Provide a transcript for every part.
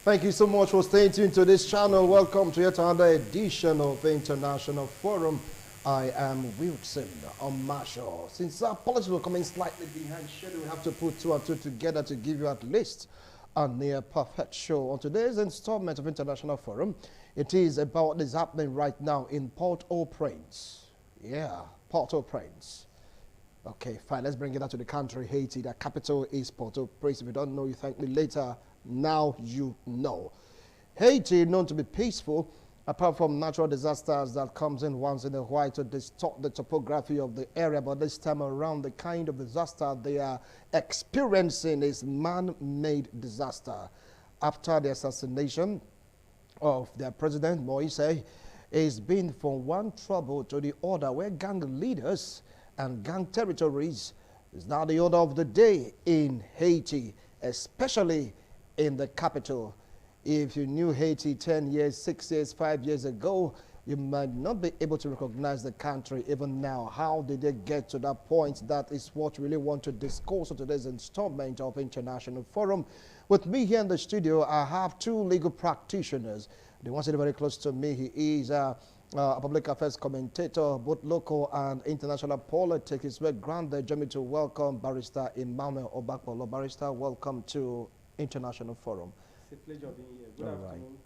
Thank you so much for staying tuned to this channel. Welcome to yet another edition of the International Forum. I am Wilson Marshall. Since our policy will come in slightly behind schedule, we have to put two and two together to give you at least a near perfect show. On today's installment of International Forum, it is about what is happening right now in Port-au-Prince. Yeah, Port-au-Prince. Okay, fine, let's bring it out to the country, Haiti. The capital is Port-au-Prince. If you don't know, you thank me later. Now you know. Haiti, known to be peaceful, apart from natural disasters that comes in once in a while to distort the topography of the area, but this time around, the kind of disaster they are experiencing is man-made disaster. After the assassination of their president, Moise, it's been from one trouble to the other, where gang leaders and gang territories is now the order of the day in Haiti, especially in the capital. If you knew Haiti 10 years, 6 years, 5 years ago, you might not be able to recognize the country even now. How did they get to that point? That is what we really want to discuss on today's installment of International Forum. With me here in the studio, I have two legal practitioners. The one sitting very close to me, he is a public affairs commentator, both local and international politics. It's very granted me to welcome Barrister Emmanuel Obakpolo. Barrister, welcome to International Forum. It's a pleasure being here. Good afternoon,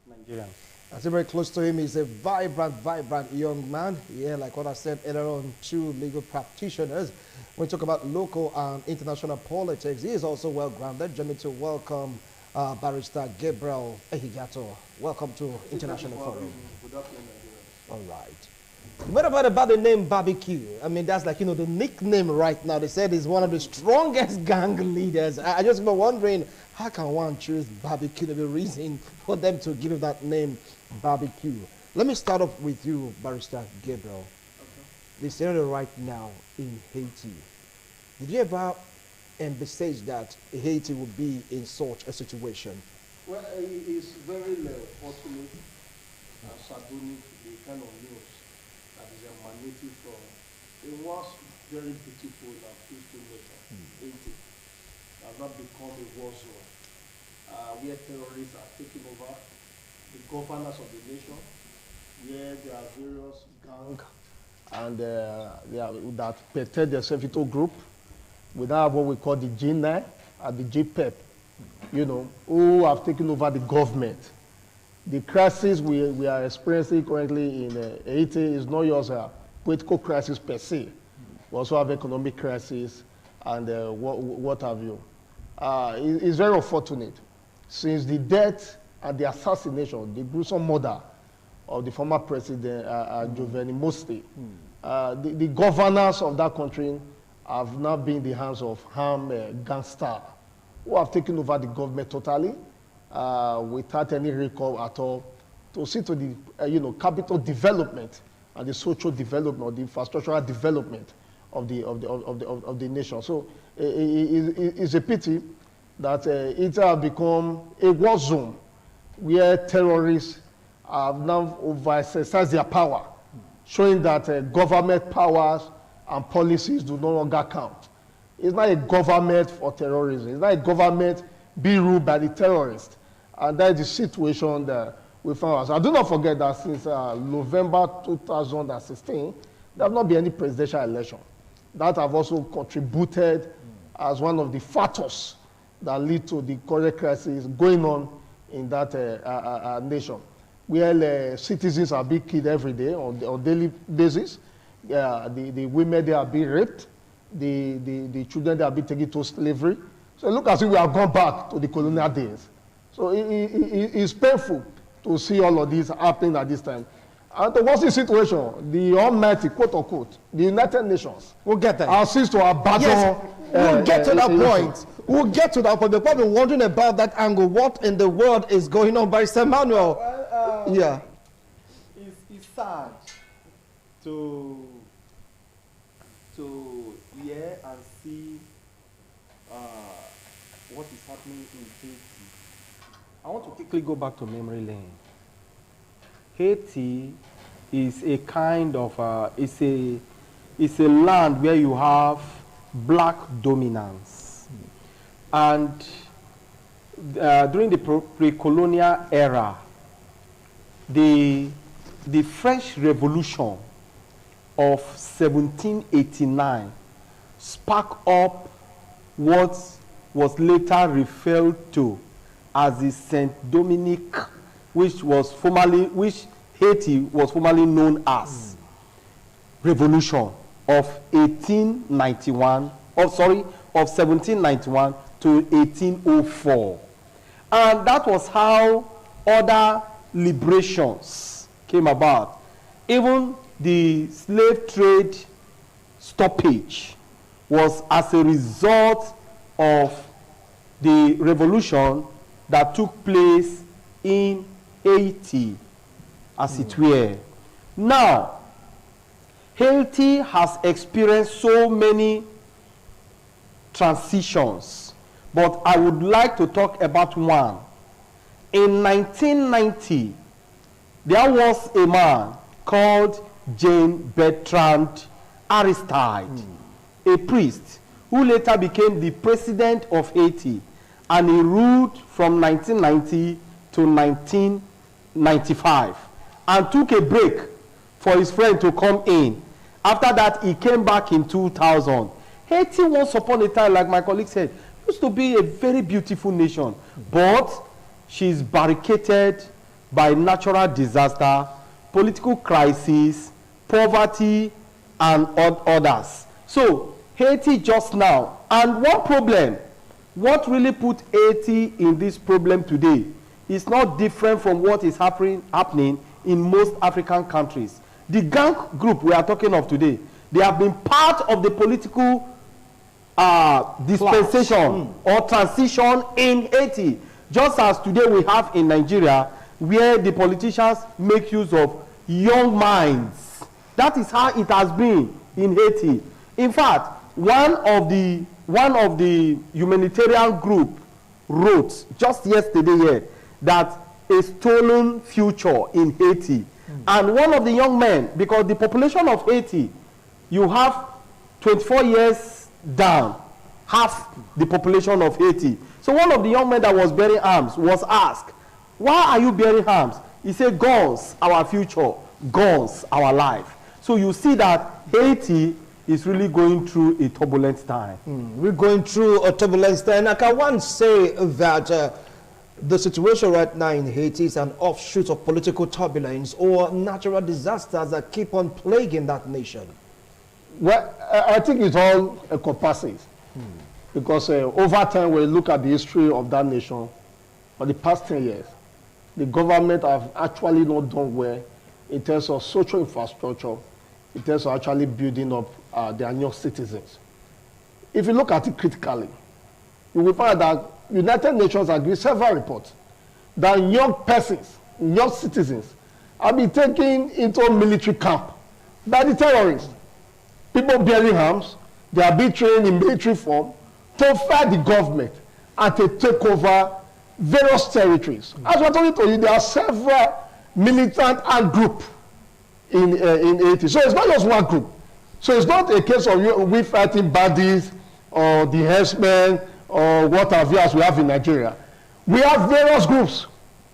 Nigerians. I see very close to him. He's a vibrant young man. Yeah, like what I said earlier on, two legal practitioners. When we talk about local and international politics, he is also well grounded. Join me to welcome Barrister Gabriel Ehigato. Welcome to International Forum. Good afternoon, Nigerians. All right. What about the name Barbecue? I mean, that's like, you know, the nickname right now. They said he's one of the strongest gang leaders. I just been wondering, how can one choose Barbecue to be reason for them to give him that name, Barbecue? Let me start off with you, Barrister Gabriel. Okay. The scenario right now in Haiti. Did you ever envisage that Haiti would be in such a situation? Well, it is very fortunate and sardonic, the kind of news that is emanating from a once very beautiful and peaceful nation, Haiti, has not become a war zone where terrorists are taking over the governance of the nation, where there are various gangs and that protect themselves into group. We now have what we call the G9 and the GPEP, you know, who have taken over the government. The crisis we are experiencing currently in Haiti is not just a political crisis per se. We also have economic crisis and what have you. It's very unfortunate. Since the death and the assassination, the gruesome murder of the former president, Jovenel Moïse, the governors of that country have now been in the hands of armed gangsters who have taken over the government totally without any recall at all to see to the capital development and the social development, the infrastructural development of the nation. So it's a pity that it has become a war zone where terrorists have now exercised their power, showing that government powers and policies do no longer count. It's not a government for terrorism. It's not a government being ruled by the terrorists. And that is the situation that we found ourselves. I do not forget that since November 2016, there have not been any presidential election. That have also contributed as one of the factors that lead to the current crisis going on in that nation, where citizens are being killed every day on daily basis. The women, they are being raped. The children, they are being taken to slavery. So look as if we have gone back to the colonial days. So it's painful to see all of this happening at this time. And to what's the situation? The almighty, quote unquote, the United Nations. We'll get there. Are ceased to abandon. Yes, we'll get to that point. We'll get to that point. They're probably wondering about that angle. What in the world is going on, Barrister Emmanuel? Well, yeah. It's sad to hear and see what is happening in Haiti. I want to quickly go back to memory lane. Haiti is a kind of it's a land where you have black dominance, and during the pre-colonial era, the French Revolution of 1789 sparked up what was later referred to as the Saint Dominic, which Haiti was formerly known as Revolution of 1791 to 1804. And that was how other liberations came about. Even the slave trade stoppage was as a result of the revolution that took place in Haiti, as it were. Now, Haiti has experienced so many transitions, but I would like to talk about one. In 1990, there was a man called Jean Bertrand Aristide, a priest who later became the president of Haiti, and he ruled from 1990 to 1995 and took a break for his friend to come in. After that, he came back in 2000. Haiti, once upon a time, like my colleague said, used to be a very beautiful nation, but she's barricaded by natural disaster, political crisis, poverty, and others. So Haiti just now, and one problem, what really put Haiti in this problem today is not different from what is happening in most African countries. The gang group we are talking of today, they have been part of the political dispensation or transition in Haiti, just as today we have in Nigeria, where the politicians make use of young minds. That is how it has been in Haiti. In fact, one of the humanitarian group wrote just yesterday here that a stolen future in Haiti. And one of the young men, because the population of Haiti, you have 24 years down, half the population of Haiti. So one of the young men that was bearing arms was asked, why are you bearing arms? He said, guns, our future, guns, our life. So you see that Haiti is really going through a turbulent time. We're going through a turbulent time. I can once say that the situation right now in Haiti is an offshoot of political turbulence or natural disasters that keep on plaguing that nation. Well, I think it's all encompasses. Because over time, when you look at the history of that nation, for the past 10 years, the government have actually not done well in terms of social infrastructure, in terms of actually building up their young citizens. If you look at it critically, you will find that United Nations agreed several reports that young persons, young citizens, have been taken into a military camp by the terrorists. People bearing arms, they are being trained in military form to fight the government and to take over various territories. As I told you, there are several militant and groups in Haiti. So it's not just one group. So it's not a case of we fighting bandits or the herdsmen or what have you as we have in Nigeria. We have various groups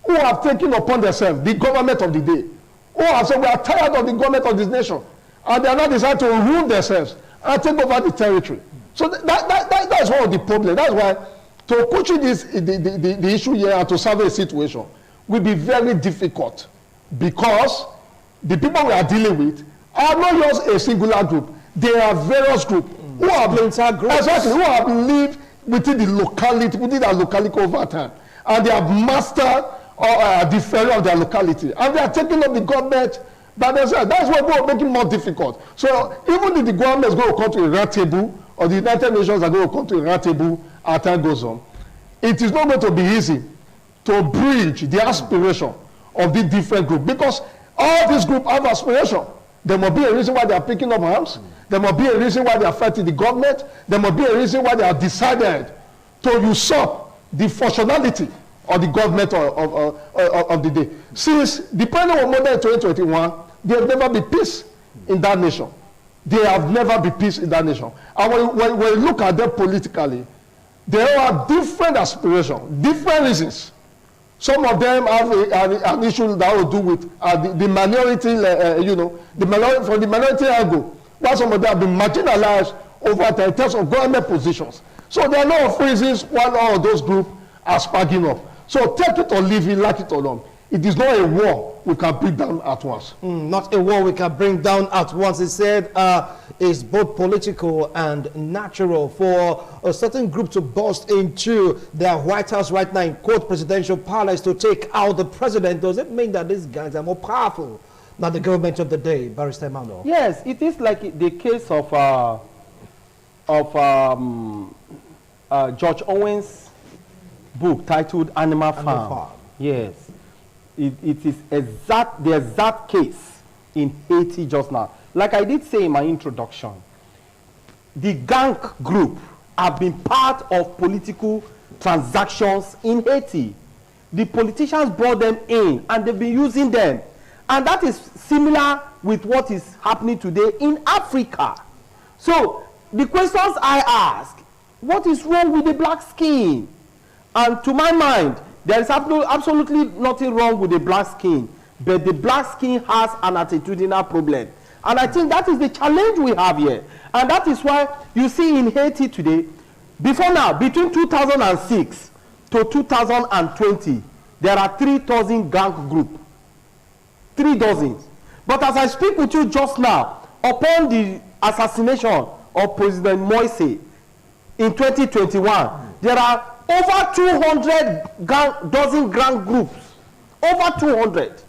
who have taken upon themselves the government of the day, who have said we are tired of the government of this nation, and they are not decided to rule themselves and take over the territory. So that's one of the problems. That's why to push the issue here and to solve a situation will be very difficult, because the people we are dealing with are not just a singular group. They are various groups who have lived within the locality, within their locality over time, and they have mastered the ferry of their locality, and they are taking up the government by themselves. That's why we are making it more difficult. So even if the government is going to come to a round table, or the United Nations are going to come to a round table as time goes on, it is not going to be easy to bridge the aspiration of the different groups, because all these groups have aspiration. There must be a reason why they are picking up arms. There must be a reason why they are fighting the government. There must be a reason why they have decided to usurp the functionality of the government of the day. Since the president of modern 2021, there have never been peace in that nation. There have never been peace in that nation. And when you look at them politically, They all have different aspirations, different reasons. Some of them have an issue that will do with the minority, from the minority angle, while some of them have been marginalized over time in terms of government positions. So there are a lot of reasons why all of those groups are sparking up. So take it or leave it, like it or not. It is not a war we can bring down at once. Not a war we can bring down at once. He said it's both political and natural for a certain group to burst into their White House right now in quote presidential palace to take out the president. Does it mean that these guys are more powerful than the government of the day, Barrister Emmanuel? Yes, it is like the case of George Owen's book titled Animal Farm. Yes. It is the exact case in Haiti just now. Like I did say in my introduction, the gang group have been part of political transactions in Haiti. The politicians brought them in and they've been using them. And that is similar with what is happening today in Africa. So the questions I ask, what is wrong with the black skin? And to my mind, there is absolutely nothing wrong with the black skin, but the black skin has an attitudinal problem. And I think that is the challenge we have here. And that is why you see in Haiti today, before now, between 2006 to 2020, there are 3,000 gang groups. 3,000. But as I speak with you just now, upon the assassination of President Moise in 2021, there are over 200 dozen gang groups. Over 200.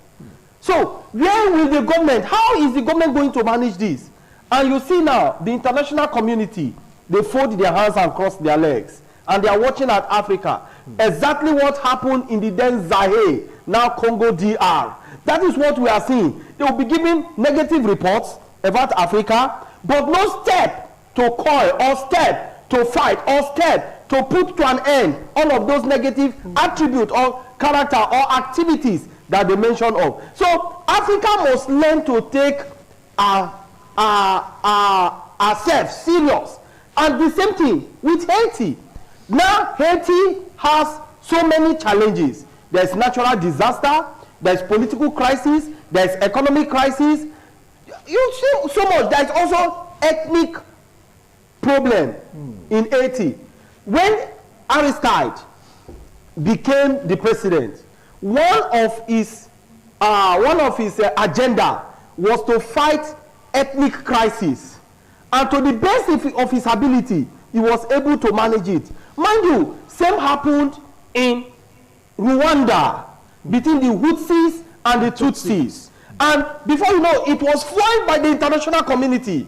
So, where will the government, how is the government going to manage this? And you see now, the international community, they fold their hands and cross their legs. And they are watching at Africa. Exactly what happened in the then Zaire, now Congo DR. That is what we are seeing. They will be giving negative reports about Africa, but no step to call or step to fight or step to put to an end all of those negative attributes or character or activities that they mention of. So Africa must learn to take ourselves serious. And the same thing with Haiti. Now Haiti has so many challenges. There's natural disaster, there's political crisis, there's economic crisis. You see so much. There's also ethnic problem in Haiti. When Aristide became the president, one of his agenda was to fight ethnic crisis, and to the best of his ability, he was able to manage it. Mind you, same happened in Rwanda between the Hutsis and the Tutsis, and before you know, it was foiled by the international community.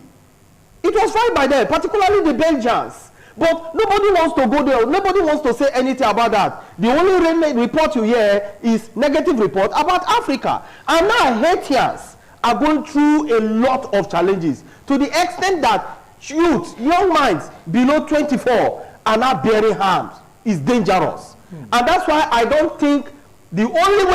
It was foiled by them, particularly the Belgians. But nobody wants to go there. Nobody wants to say anything about that. The only report you hear is negative report about Africa. And now Haitians are going through a lot of challenges to the extent that youth, young minds below 24 are now bearing arms. It's dangerous. And that's why I don't think the only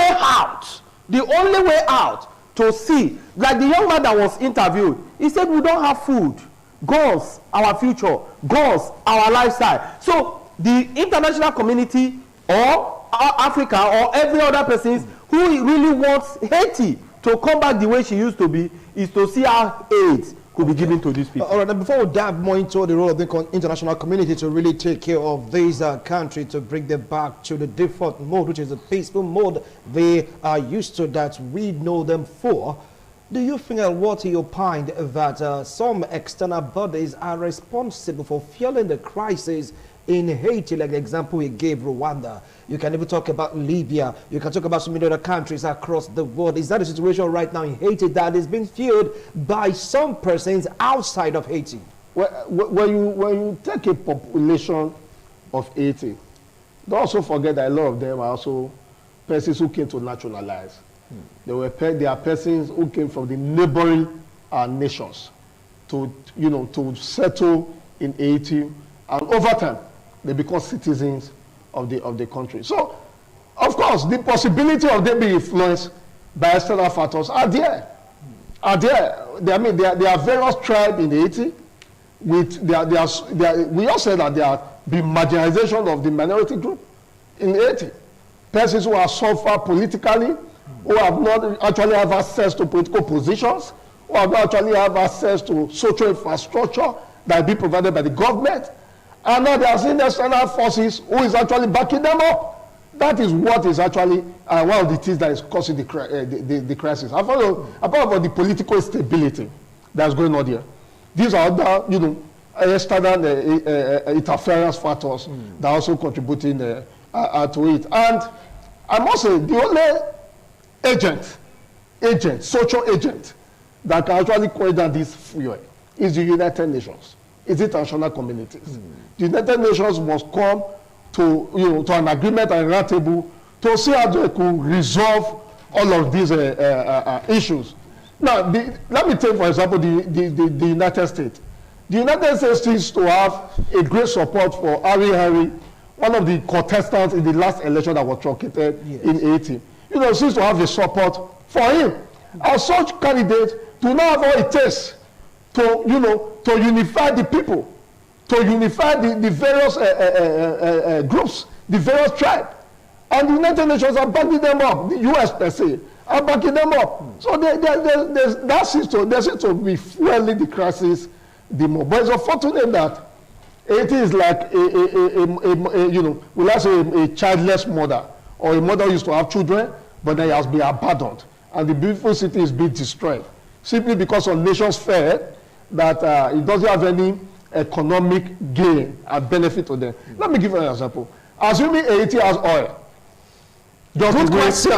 way out to see, like the young man that was interviewed, he said we don't have food. Guns, our future. Guns, our lifestyle. So the international community or Africa or every other person who really wants Haiti to come back the way she used to be is to see how aid could be given to these people. All right, and before we dive more into the role of the international community to really take care of this country, to bring them back to the default mode, which is a peaceful mode they are used to, that we know them for, do you think what he opined that some external bodies are responsible for fueling the crisis in Haiti, like the example he gave, Rwanda? You can even talk about Libya. You can talk about so many other countries across the world. Is that a situation right now in Haiti that is being fueled by some persons outside of Haiti? Well, when you take a population of Haiti, don't also forget that a lot of them are also persons who came to naturalize. They are persons who came from the neighboring nations to settle in Haiti, and over time they become citizens of the country. So, of course, the possibility of them being influenced by external factors are there. There are various tribes in Haiti. We all say that there are be marginalization of the minority group in Haiti. Persons who have suffered politically, who have not actually have access to political positions, who have not actually have access to social infrastructure that be provided by the government, and now they are seeing external forces who is actually backing them up. That is what is actually one of the things that is causing the crisis. Apart from the political instability that's going on here, these are other, external interference factors that are also contributing to it. And I must say, the only social agent that can actually cool down this fuel is the United Nations. It's international communities. The United Nations must come to an agreement and round table to see how they could resolve all of these issues. Now, let me take, for example, the United States. The United States seems to have a great support for Harry, one of the contestants in the last election that was truncated in Haiti. Seems to have a support for him. And such candidates do not have all it takes to unify the people, to unify the various groups, the various tribes. And the United Nations are backing them up, the US per se, are backing them up. So there seems to be fueling the crisis the more. But it's unfortunate that Haiti is like a childless mother, or a mother who used to have children, but then has been abandoned. And the beautiful city is being destroyed, simply because of nations fear that it doesn't have any economic gain and benefit to them. Let me give you an example. Assuming Haiti has oil. Good question.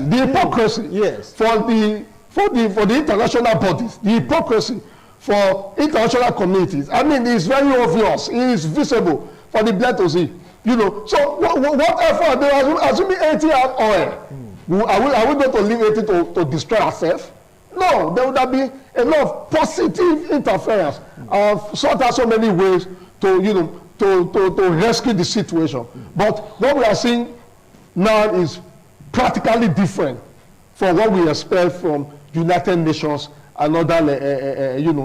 The hypocrisy yes. for the international bodies, the hypocrisy for international communities. I mean, it's very obvious. It is visible for the blind to see. So what effort they are assuming Haiti has oil? Are we going to leave Haiti to destroy ourselves? No, there would have been a lot of positive interference. Sort out so many ways to rescue the situation. But what we are seeing now is practically different from what we expect from United Nations and other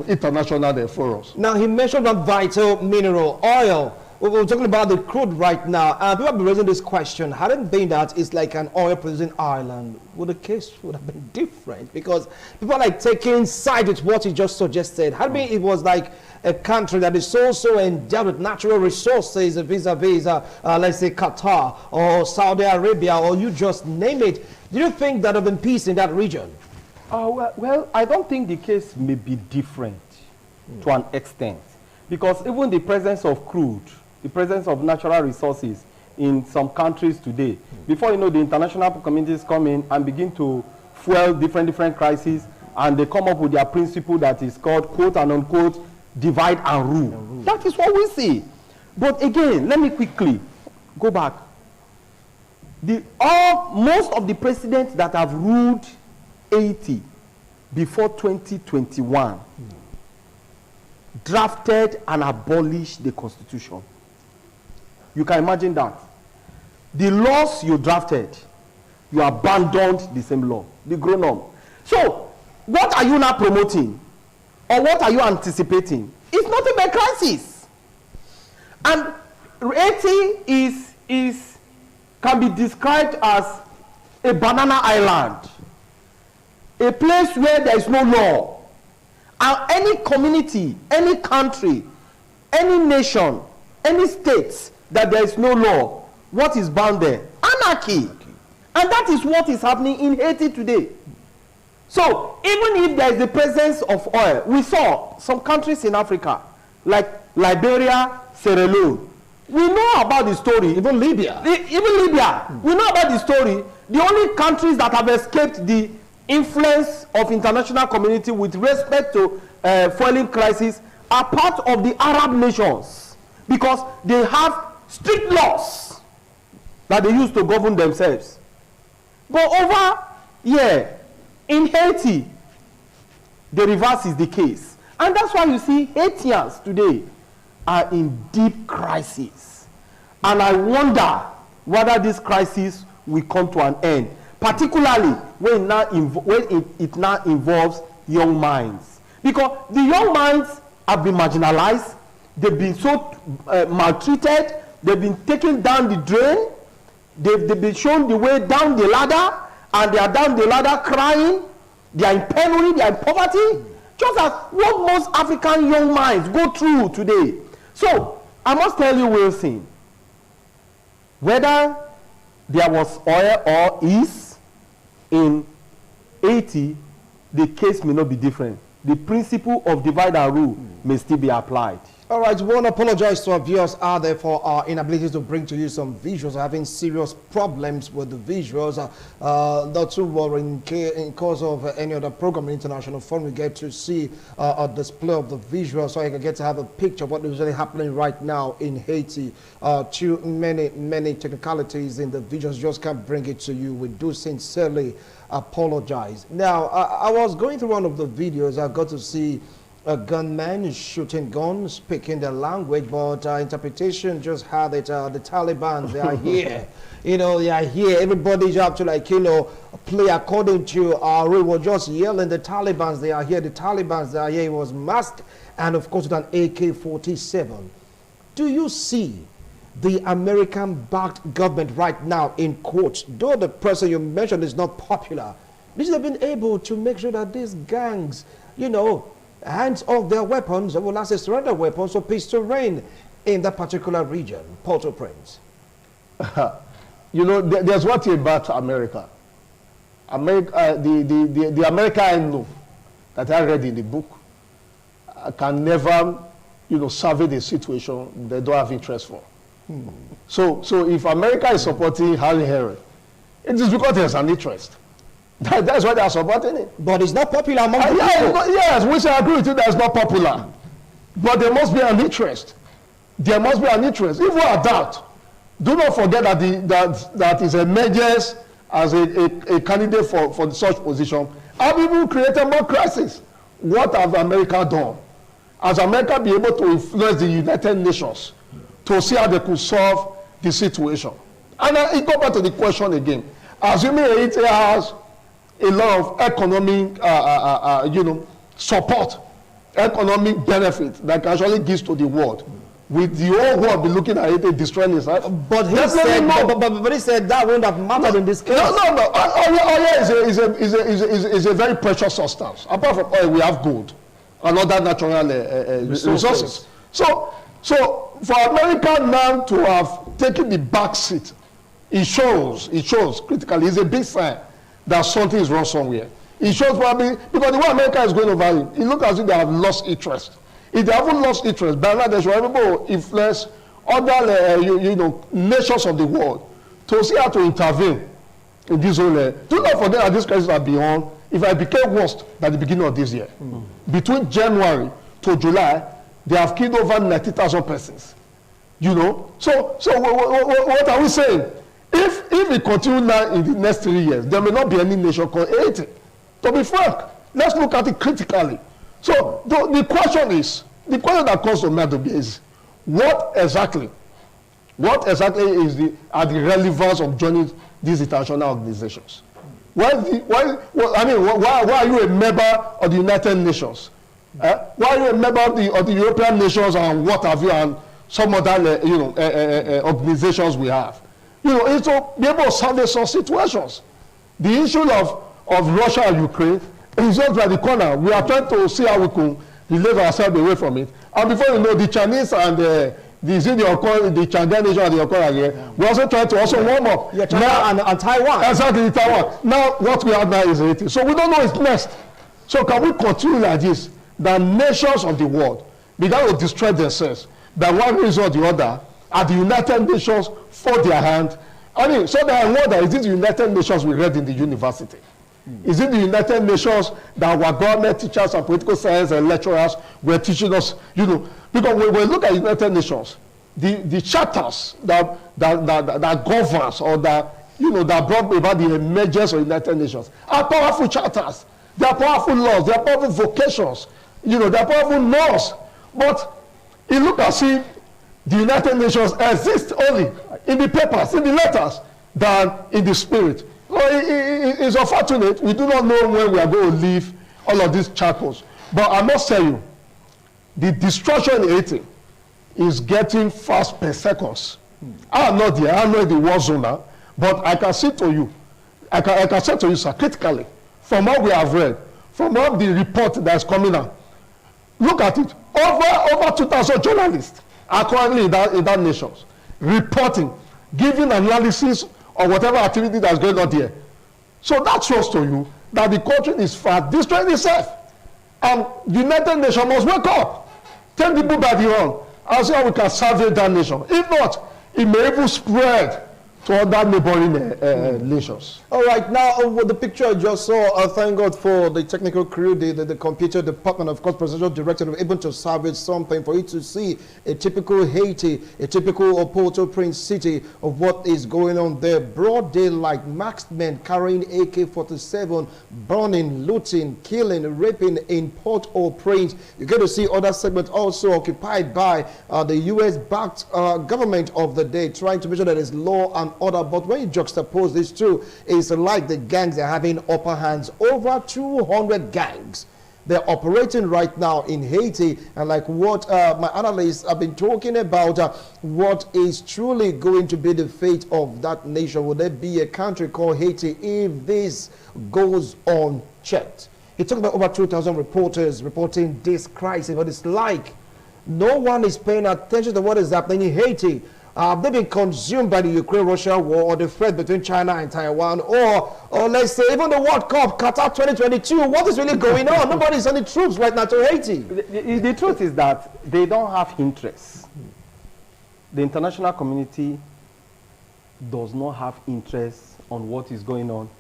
international forums. Now, he mentioned that vital mineral oil. We're talking about the crude right now. People have been raising this question. Had it been that it's like an oil-producing island, would the case would have been different? Because people are like taking side with what he just suggested. Had it been it was like a country that is so endowed with natural resources vis-a-vis, let's say, Qatar or Saudi Arabia, or you just name it, do you think that there would have been peace in that region? Well, I don't think the case may be different to an extent. Because even the presence of crude, the presence of natural resources in some countries today, before the international communities come in and begin to fuel different crises, and they come up with their principle that is called, quote and unquote, divide and rule. That is what we see. But again, let me quickly go back. Most of the presidents that have ruled Haiti before 2021 drafted and abolished the constitution. You can imagine that. The laws you drafted, you abandoned the same law, the grown up. So, what are you now promoting? Or what are you anticipating? It's nothing but crisis. And Haiti can be described as a banana island, a place where there is no law. And any community, any country, any nation, any state that there is no law, what is bound there? Anarchy. And that is what is happening in Haiti today. So, even if there is the presence of oil, we saw some countries in Africa, like Liberia, Sierra Leone. We know about the story. Even Libya. We know about the story. The only countries that have escaped the influence of international community with respect to fueling crisis are part of the Arab nations, because they have strict laws that they use to govern themselves. But over here in Haiti, the reverse is the case. And that's why you see Haitians today are in deep crisis. And I wonder whether this crisis will come to an end, particularly when it now involves young minds. Because the young minds have been marginalized. They've been so maltreated. They've been taken down the drain. They've been shown the way down the ladder, and they are down the ladder crying. They are in penury, they are in poverty, just as what most African young minds go through today. So, I must tell you, Wilson, whether there was oil or is in Haiti, the case may not be different. The principle of divide and rule may still be applied. All right, we want to apologize to our viewers out there for our inability to bring to you some visuals. Having serious problems with the visuals. Not too worrying in cause of any other program in International Forum. We get to see a display of the visuals so you can get to have a picture of what is really happening right now in Haiti. Too many technicalities in the visuals, just can't bring it to you. We do sincerely apologize. Now, I was going through one of the videos. I got to see a gunman shooting guns, speaking the language, but interpretation just had it. The Taliban, they are here. You know, they are here. Everybody's up to, like, you know, play according to our rule. We're just yelling, the Taliban, they are here. The Taliban, they are here. It was masked, and of course, with an AK-47. Do you see the American-backed government right now in quotes, though the person you mentioned is not popular, they have been able to make sure that these gangs, you know, hands off their weapons, and will access surrender weapons for peace to reign in that particular region, Port-au-Prince? You know, there's one thing about America. The America I know, that I read in the book, can never, you know, survey the situation they don't have interest for. So if America is supporting Harry Herod, it is because there's an interest. That's why they are supporting it. But it's not popular among the people. Yes, we shall agree with you that it's not popular. But there must be an interest. There must be an interest. If we are doubt, do not forget that that is emerges as a candidate for such position. Have people created more crisis? What have America done? Has America been able to influence the United Nations to see how they could solve the situation? And it goes back to the question again. Assuming Haiti has a lot of economic, you know, support, economic benefit that actually gives to the world. With the whole world be looking at it, destroying itself. But he said, but he said that wouldn't have mattered in this case. No. Oil is a very precious substance. Apart from oil, we have gold and other natural resources. So for America now to have taken the back seat, it shows critically, it's a big sign that something is wrong somewhere. It shows probably, because the way America is going over it looks as if they have lost interest. If they haven't lost interest, by now they should be able to influence other you know, nations of the world to see how to intervene in this whole. Do not forget that this crisis are beyond. If it became worse than the beginning of this year, between January to July, they have killed over 90,000 persons. You know, so what are we saying? If we continue now in the next 3 years, there may not be any nation called Haiti. To be frank, let's look at it critically. So the question that comes to mind is, what exactly is are the relevance of joining these international organizations? Why are you a member of the United Nations? Why are you a member of the European nations and what have you, and some other organizations we have? You know, it's to be able to solve some situations. The issue of Russia and Ukraine is just by the corner. We are trying to see how we can relieve ourselves away from it. And before you know, the Chinese and the Chinese nation and the Yokora here, we're also trying to also warm up. Yeah, China now, and Taiwan. Exactly, Taiwan. Now, what we have now is Haiti. So we don't know what's next. So can we continue like this? The nations of the world began to destroy themselves by one reason or the other, and the United Nations for their hand. I mean, so that I wonder, is it the United Nations we read in the university? Is it the United Nations that our government teachers and political science and lecturers were teaching us? You know, because when we look at United Nations, the charters that governs or that brought about the emergence of United Nations are powerful charters. They are powerful laws. They are powerful vocations. You know, they are powerful laws. But it looks as if the United Nations exists only in the papers, in the letters, than in the spirit. It's unfortunate. We do not know when we are going to leave all of these charcoals. But I must tell you, the destruction in Haiti is getting fast per seconds. I'm not there, I'm not in the war zone now, but I can say to you, I can say to you, sir, critically, from what we have read, from all the report that's coming out, look at it. Over 2,000 journalists are currently in that nation, reporting, giving analysis of whatever activity that's going on there. So that shows to you that the country is fast destroying itself. And the United Nations must wake up, take people by the hand, and see how we can salvage that nation. If not, it may even spread to other neighboring nations. All right, now with the picture I just saw, thank God for the technical crew, the computer department, of course, presidential director, were able to salvage something for you to see a typical Haiti, a typical Port-au-Prince city of what is going on there. Broad daylight, masked men carrying AK-47, burning, looting, killing, raping in Port-au-Prince. You get to see other segments also occupied by the U.S.-backed government of the day, trying to make sure that there's law and order. But when you juxtapose these two, it's like the gangs are having upper hands. Over 200 gangs they're operating right now in Haiti, and like what my analysts have been talking about, what is truly going to be the fate of that nation? Will there be a country called Haiti if this goes unchecked? He talked about over 2,000 reporters reporting this crisis, but it's like no one is paying attention to what is happening in Haiti. They've been consumed by the Ukraine-Russia war, or the threat between China and Taiwan, or let's say even the World Cup, Qatar 2022. What is really going on? Nobody's sending troops right now to Haiti. The truth is that they don't have interest. The international community does not have interest on what is going on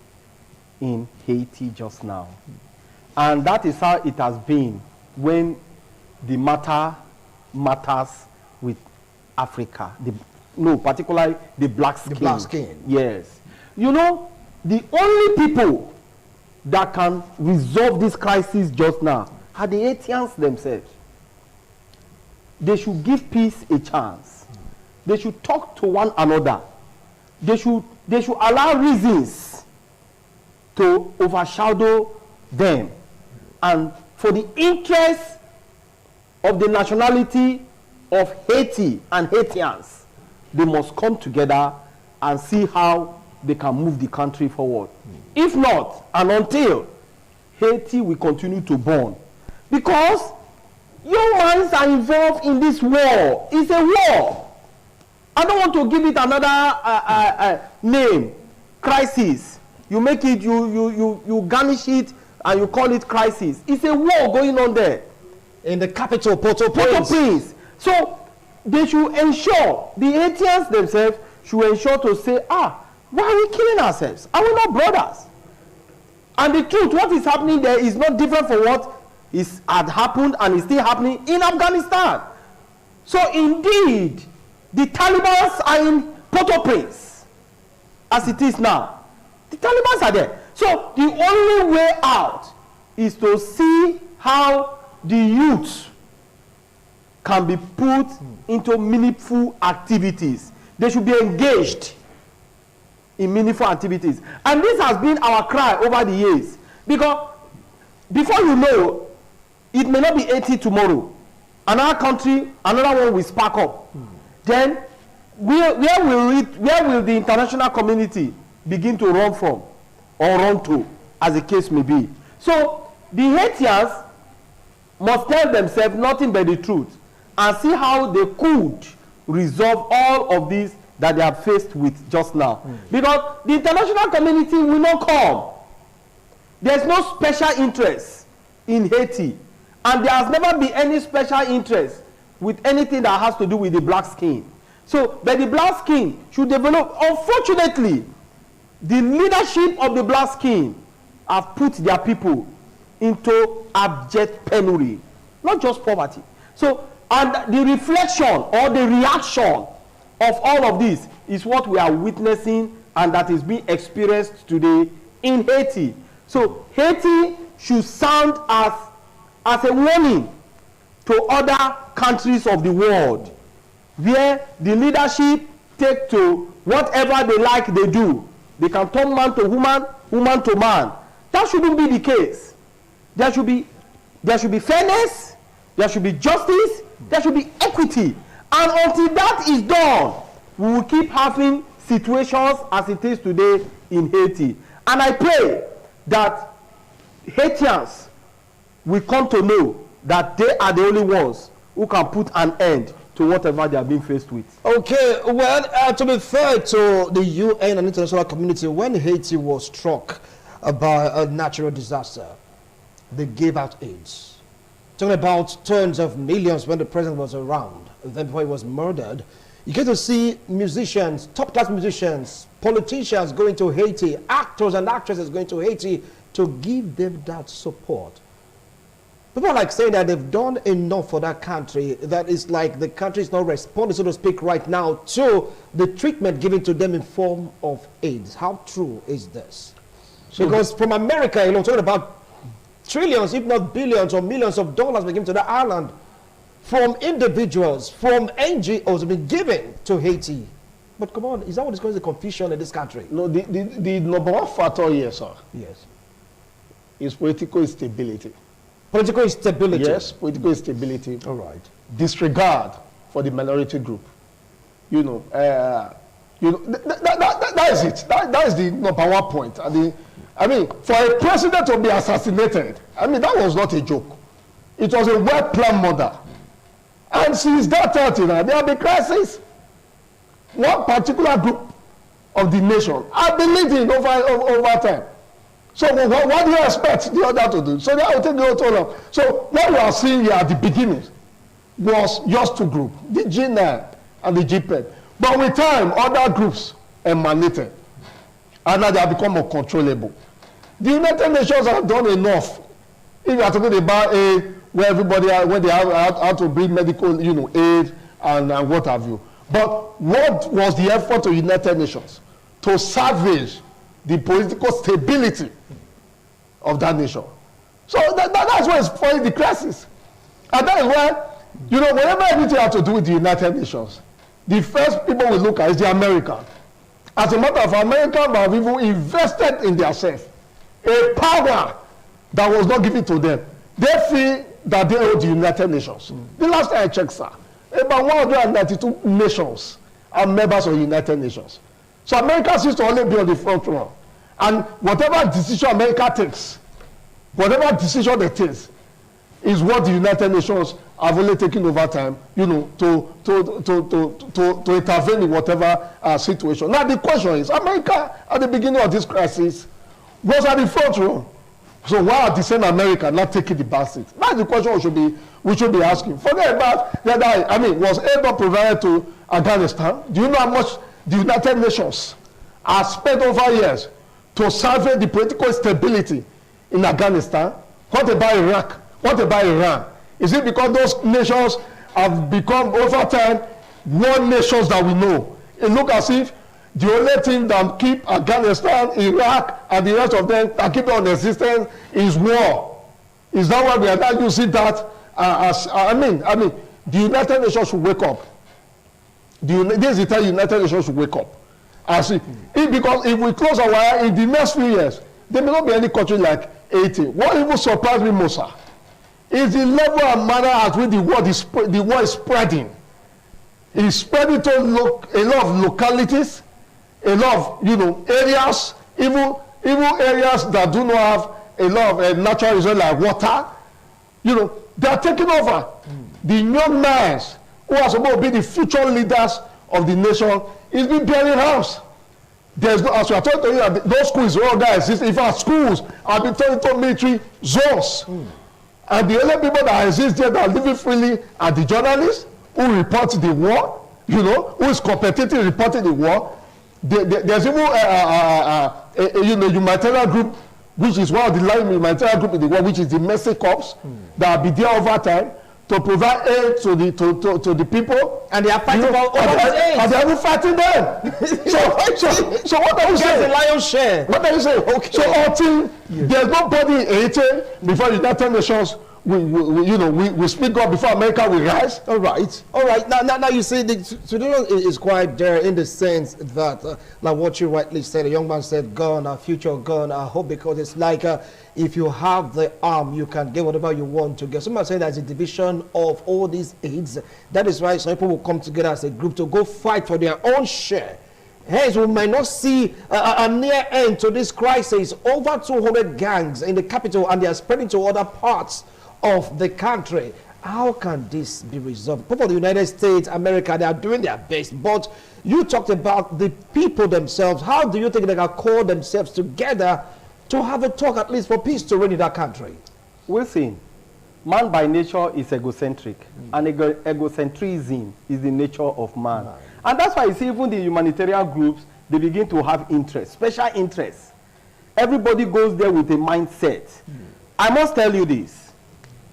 in Haiti just now. And that is how it has been when the matters with Africa, particularly the black skin. The black skin. Yes. You know, the only people that can resolve this crisis just now are the Haitians themselves. They should give peace a chance. They should talk to one another. They should allow reasons to overshadow them. And for the interest of the nationality of Haiti and Haitians, they must come together and see how they can move the country forward. If not, and until, Haiti will continue to burn. Because humans are involved in this war. It's a war. I don't want to give it another name, crisis. You make it, you garnish it, and you call it crisis. It's a war going on there. In the capital, Port-au-Prince. So they should ensure, the Haitians themselves should ensure to say, why are we killing ourselves? Are we not brothers? And the truth, what is happening there is not different from what had happened and is still happening in Afghanistan. So indeed, the Taliban are in Port-au-Prince, as it is now. The Taliban are there. So the only way out is to see how the youth can be put into meaningful activities. They should be engaged in meaningful activities. And this has been our cry over the years. Because before you know, it may not be 80 tomorrow. Another country, another one will spark up. Then, where will the international community begin to run from or run to, as the case may be? So, the Haitians must tell themselves nothing but the truth and see how they could resolve all of this that they are faced with just now. Because the international community will not come. There's no special interest in Haiti. And there has never been any special interest with anything that has to do with the black skin. So, but the black skin should develop. Unfortunately, the leadership of the black skin have put their people into abject penury, not just poverty. So, and the reflection or the reaction of all of this is what we are witnessing, and that is being experienced today in Haiti. So Haiti should sound as a warning to other countries of the world, where the leadership take to whatever they like they do. They can turn man to woman, woman to man. That shouldn't be the case. There should be fairness, there should be justice, there should be equity. And until that is done, we will keep having situations as it is today in Haiti. And I pray that Haitians will come to know that they are the only ones who can put an end to whatever they are being faced with. Okay, well, to be fair to the UN and international community, when Haiti was struck by a natural disaster, they gave out aids. Talking about tens of millions when the president was around, then before he was murdered. You get to see musicians, top-class musicians, politicians going to Haiti, actors and actresses going to Haiti to give them that support. People are like saying that they've done enough for that country, that is like the country is not responding, so to speak, right now to the treatment given to them in form of AIDS. How true is this? So because from America, you know, talking about trillions, if not billions or millions of dollars being given to the island, from individuals, from NGOs have been given to Haiti. But come on, is that what is causing the confusion in this country? No, the number one factor here, sir, Yes. is political instability. Political instability. Yes, political instability. All right. Disregard for the minority group. You know, that is it. That is the number one point. I mean, for a president to be assassinated, I mean, that was not a joke. It was a well-planned murder. And since that time, there have been crises. One particular group of the nation, I believe in over time. So what do you expect the other to do? So they will take the whole total. So what we are seeing here at the beginning was just two groups, the G9 and the GPEP. But with time, other groups emanated. And now they have become uncontrollable. The United Nations have done enough. If you are talking about aid, where everybody, when they have to bring medical, you know, aid and what have you. But what was the effort of United Nations? To salvage the political stability of that nation. So that's why it's following the crisis. And that is why, you know, whenever anything has to do with the United Nations, the first people we look at is the Americans. As a matter of fact, Americans have even invested in themselves a power that was not given to them. They feel that they owe the United Nations. The last time I checked, sir, about 192 nations are members of the United Nations. So America seems to only be on the front row. And whatever decision America takes, whatever decision they take, is what the United Nations have only taken over time, you know, to intervene in whatever situation. Now the question is, America at the beginning of this crisis was at the front row. So why are the same America not taking the back seat? That's the question we should be asking. Forget about that. I mean, was aid not provided to Afghanistan? Do you know how much the United Nations has spent over years to salvage the political stability in Afghanistan? What about Iraq? What about Iran? Is it because those nations have become over time one nations that we know? It looks as if the only thing that keep Afghanistan, Iraq, and the rest of them that keep on existence is war. Is that why we are not using that as I mean, the United Nations should wake up. This is the time United Nations should wake up. Because if we close our eye in the next few years, there may not be any country like Haiti. What even surprised me most, sir, is the level and manner at which the war is spreading. It's spreading to a lot of localities, a lot of, you know, areas, even areas that do not have a lot of natural resources like water. You know, they are taking over. The young minds who are supposed to be the future leaders of the nation is being bearing arms. There's no, as we are talking to you, that those schools all that exist. In fact, schools have been turned into military zones. And the only people that exist there that are living freely are the journalists who report the war, you know, who is competitive reporting the war. There's even you know, humanitarian group, which is one of the leading humanitarian group in the world, which is the Mercy Corps, that will be there over time to provide aid to the people. And they are fighting for AIDS. And they are even fighting them. so what are you saying? The lion's share. What are you saying? Okay. So until there's nobody in Haiti before the United Nations we speak God before America will rise. All right. Now you see, the Sudan is quite there in the sense that, like what you rightly said, a young man said, "Gone, our future gone, our hope," because it's like if you have the arm, you can get whatever you want to get. Someone said there's a division of all these aids. That is why some people will come together as a group to go fight for their own share. Hence, we might not see a near end to this crisis. Over 200 gangs in the capital, and they are spreading to other parts of the country. How can this be resolved? People of the United States, America, they are doing their best. But you talked about the people themselves. How do you think they can call themselves together to have a talk, at least for peace to reign in that country? Wilson, man by nature is egocentric. And egocentrism is the nature of man. And that's why you see even the humanitarian groups, they begin to have interest, special interests. Everybody goes there with a mindset. I must tell you this.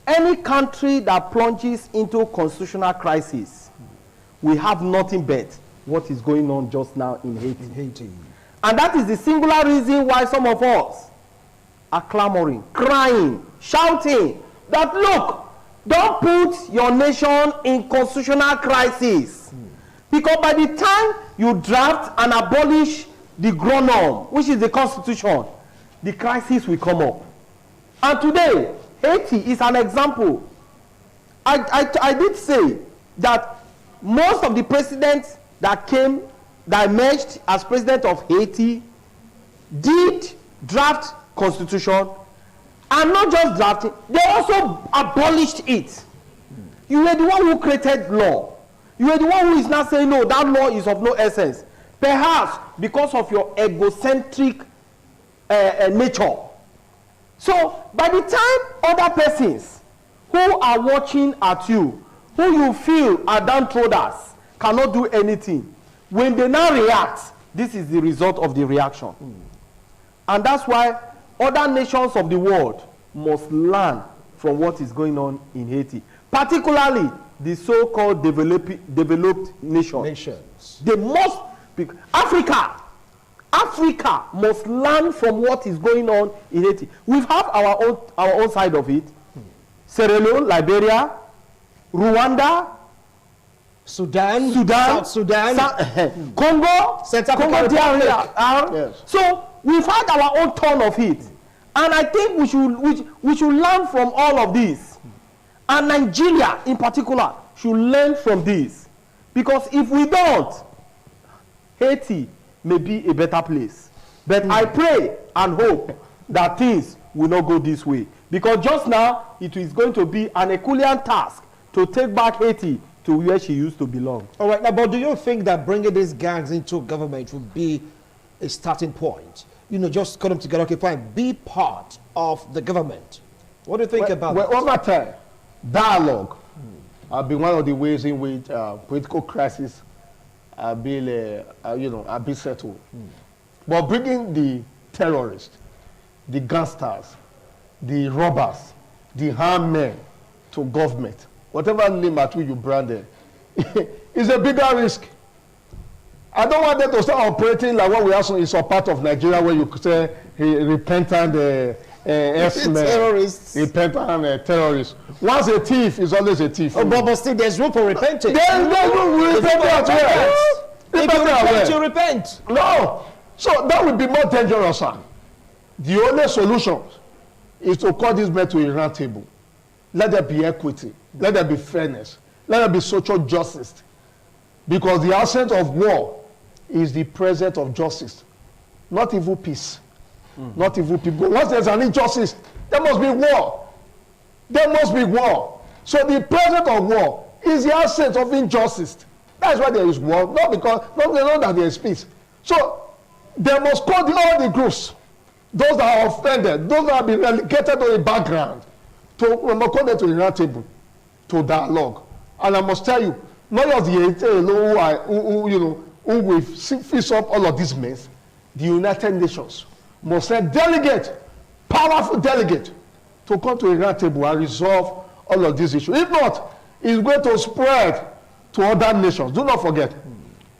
Any country that plunges into constitutional crisis, we have nothing but what is going on just now in Haiti. And that is the singular reason why some of us are clamoring, crying, shouting that, look, don't put your nation in constitutional crisis. Because by the time you draft and abolish the gronom, which is the constitution, the crisis will come up. And today, Haiti is an example. I did say that most of the presidents that emerged as president of Haiti did draft constitution, and not just drafting, they also abolished it. You were the one who created law. You were the one who is now saying, no, that law is of no essence. Perhaps because of your egocentric nature. So, by the time other persons who are watching at you, who you feel are downtrodden, cannot do anything, when they now react, this is the result of the reaction. And that's why other nations of the world must learn from what is going on in Haiti, particularly the so-called developed nations. They must, Africa must learn from what is going on in Haiti. We have our own side of it. Sierra Leone, Liberia, Rwanda, Sudan, South Sudan, Congo, Congo DRC. Yes. So we've had our own turn of it, and I think we should learn from all of this, and Nigeria in particular should learn from this, because if we don't, Haiti may be a better place. But I pray and hope that things will not go this way, because just now it is going to be an Herculean task to take back Haiti to where she used to belong. All right, now, but do you think that bringing these gangs into government would be a starting point? You know, just come together, okay, fine, be part of the government. What do you think about that? Over time, dialogue have been one of the ways in which political crisis have been settled. But bringing the terrorists, the gangsters, the robbers, the harmed men to government, whatever name at which you brand them, is a bigger risk. I don't want them to start operating like what we have in some part of Nigeria where you could say repentant terrorists. Repentant terrorists. Once a thief is always a thief. Oh, but still, there's room for repentance. There's no room for repentance. If you repent, you repent. No. So that would be more dangerous, sir. The only solution is to call this men to a round table. Let there be equity. Let there be fairness. Let there be social justice. Because the absence of war is the presence of justice. Not evil peace. Not evil people. Once there's an injustice, there must be war. There must be war. So the presence of war is the absence of injustice. That's why there is war. Not that there is peace. So they must call all the groups, those that are offended, those that have been relegated to the background, to call them to the round table, to dialogue. And I must tell you, not just the who will fix up all of these mess, the United Nations must send delegate, powerful delegate, to come to a round table and resolve all of these issues. If not, it's going to spread to other nations. Do not forget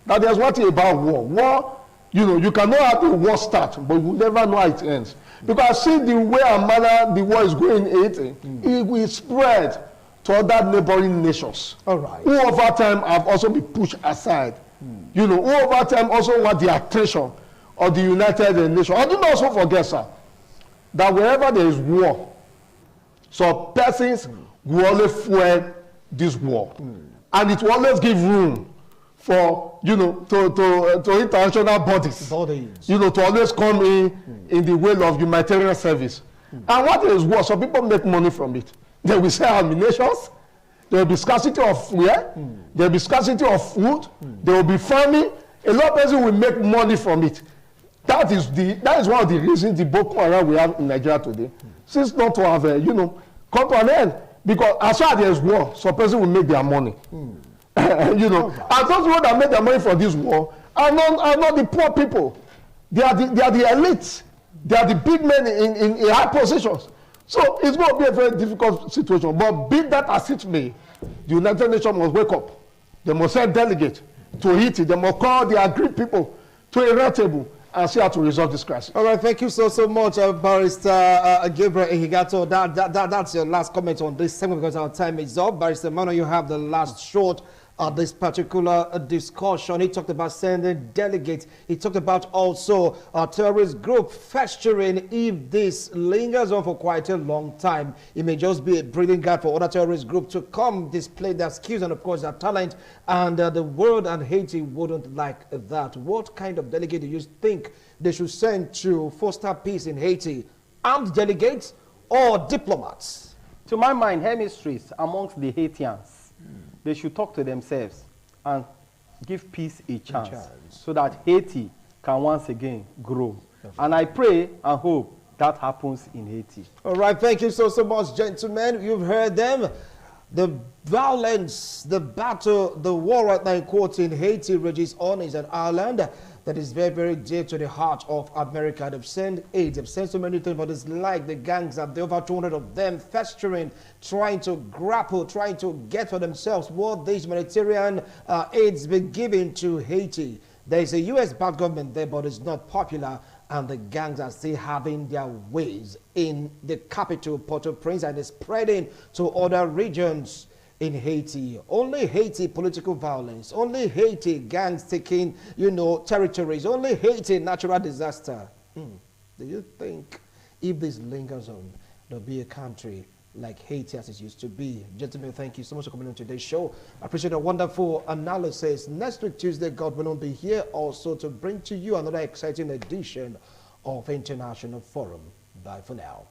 that there's one thing about war. War, you cannot have a war start, but you never know how it ends. Because see the way and manner the war is going in Haiti, it will spread to other neighboring nations. All right. Who over time have also been pushed aside. You know, who over time also want the attention of the United Nations. I do not also forget, sir, that wherever there is war, some persons will always fuel this war. And it will always give room for, you know, to international bodies, you know, to always come in the way of humanitarian service. And what is war? Some people make money from it. They will sell ammunitions. There will be scarcity of fuel. There will be scarcity of food. There will be famine. A lot of people will make money from it. That is one of the reasons the Boko Haram we have in Nigeria today. Since not to have, you know, come to an end. Because as far as there is war, some person will make their money. You know, and those people that make their money for this war are not the poor people. They are the elites. They are the big men in high positions. So it's going to be a very difficult situation. But be that as it may, the United Nations must wake up. They must send delegates to Haiti. They must call the agreed people to a round table and see how to resolve this crisis. All right, thank you so much, Barrister Gabriel Ehigato. That's your last comment on this segment because our time is up. Barrister Mano, you have the last short this particular discussion. He talked about sending delegates. He talked about also a terrorist group festering. If this lingers on for quite a long time, it may just be a breeding ground for other terrorist groups to come display their skills and, of course, their talent. And the world and Haiti wouldn't like that. What kind of delegate do you think they should send to foster peace in Haiti? Armed delegates or diplomats? To my mind, hemispheres amongst the Haitians, they should talk to themselves and give peace a chance so that Haiti can once again grow. And I pray and hope that happens in Haiti. All right, thank you so much, gentlemen. You've heard them. The violence, the battle, the war right now in quotes in Haiti rages on is an island that is very, very dear to the heart of America. They've sent aid, they've sent so many things, but it's like the gangs are there, over 200 of them festering, trying to grapple, trying to get for themselves what this humanitarian aid's been given to Haiti. There is a U.S.-backed government there, but it's not popular, and the gangs are still having their ways in the capital, Port-au-Prince, and it's spreading to other regions in Haiti. Only Haiti political violence, only Haiti gangs taking, you know, territories, only Haiti natural disaster. Do you think if this lingers on, there'll be a country like Haiti as it used to be? Gentlemen, thank you so much for coming on today's show. I appreciate a wonderful analysis. Next week, Tuesday, God will be here also to bring to you another exciting edition of International Forum. Bye for now.